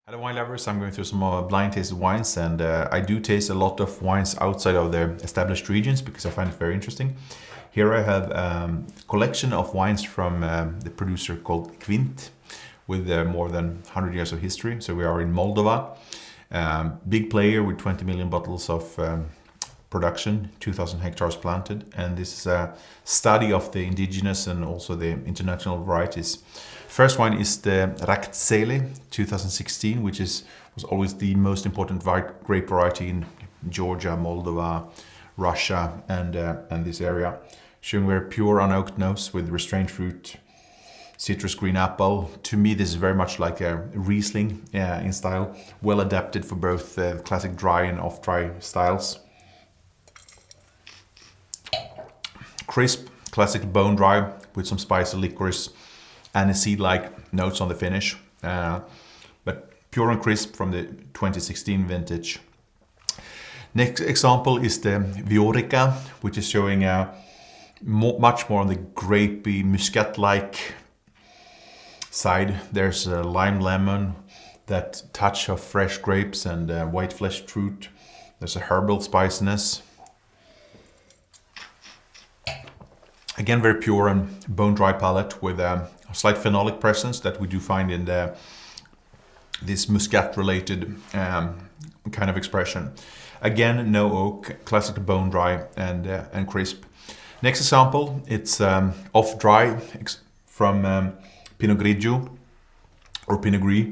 Hello wine lovers, I'm going through some blind tasted wines, and I do taste a lot of wines outside of their established regions because I find it very interesting. Here I have a collection of wines from the producer called KVINT with more than 100 years of history. So we are in Moldova, big player with 20 million bottles of production, 2,000 hectares planted, and this is a study of the indigenous and also the international varieties. First wine is the Raktsele 2016, which was always the most important grape variety in Georgia, Moldova, Russia, and this area. Showing very pure unoaked nose with restrained fruit, citrus, green apple. To me, this is very much like a Riesling in style, well adapted for both classic dry and off-dry styles. Crisp, classic bone dry with some spicy licorice, aniseed-like notes on the finish, but pure and crisp from the 2016 vintage. Next example is the Viorica, which is showing much more on the grapey, muscat-like side. There's a lime lemon, that touch of fresh grapes and white fleshed fruit. There's a herbal spiciness. Again, very pure and bone-dry palate with a slight phenolic presence that we do find in this muscat-related kind of expression. Again, no oak, classic bone-dry and crisp. Next example, it's off-dry from Pinot Grigio or Pinot Gris,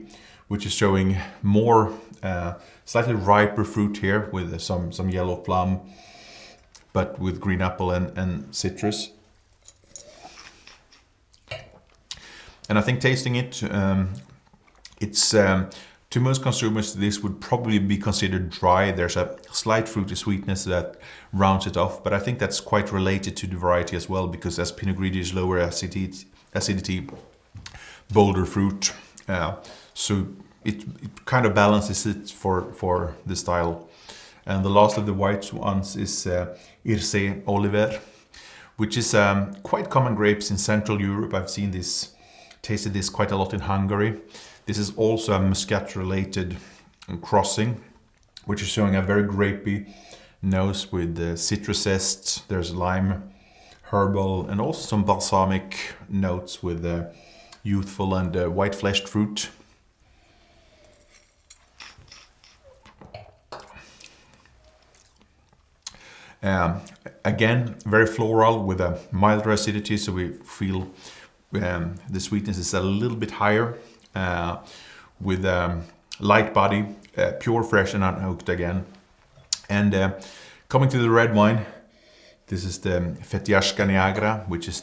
which is showing more slightly riper fruit here with some yellow plum, but with green apple and citrus. And I think tasting it, it's to most consumers this would probably be considered dry. There's a slight fruity sweetness that rounds it off, but I think that's quite related to the variety as well, because as Pinot Grigio is lower acidity, bolder fruit, so it kind of balances it for the style. And the last of the white ones is Irse Oliver, which is quite common grapes in Central Europe. I've seen this. Tasted this quite a lot in Hungary. This is also a muscat-related crossing, which is showing a very grapey nose with citrus zest. There's lime, herbal, and also some balsamic notes with youthful and white-fleshed fruit. Again, very floral with a milder acidity, so we feel the sweetness is a little bit higher, with light body, pure, fresh and unoaked again. And coming to the red wine, this is the Fetiashka Niagara, which is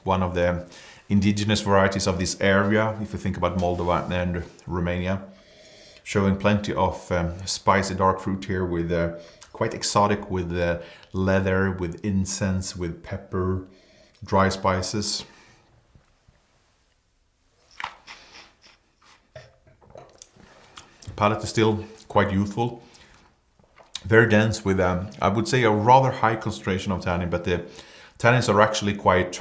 one of the indigenous varieties of this area, if you think about Moldova and Romania. Showing plenty of spicy dark fruit here with quite exotic, with leather, with incense, with pepper, dry spices. Palate is still quite youthful, very dense with I would say a rather high concentration of tannin, but the tannins are actually quite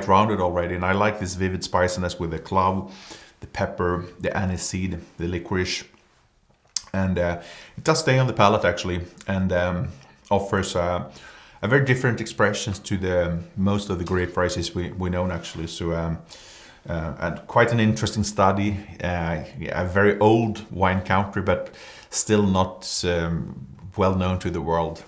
rounded already, and I like this vivid spiciness with the clove, the pepper, the aniseed, the licorice, and it does stay on the palate actually, and offers a very different expressions to the most of the grape varieties we know actually. So. And quite an interesting study, a very old wine country, but still not well known to the world.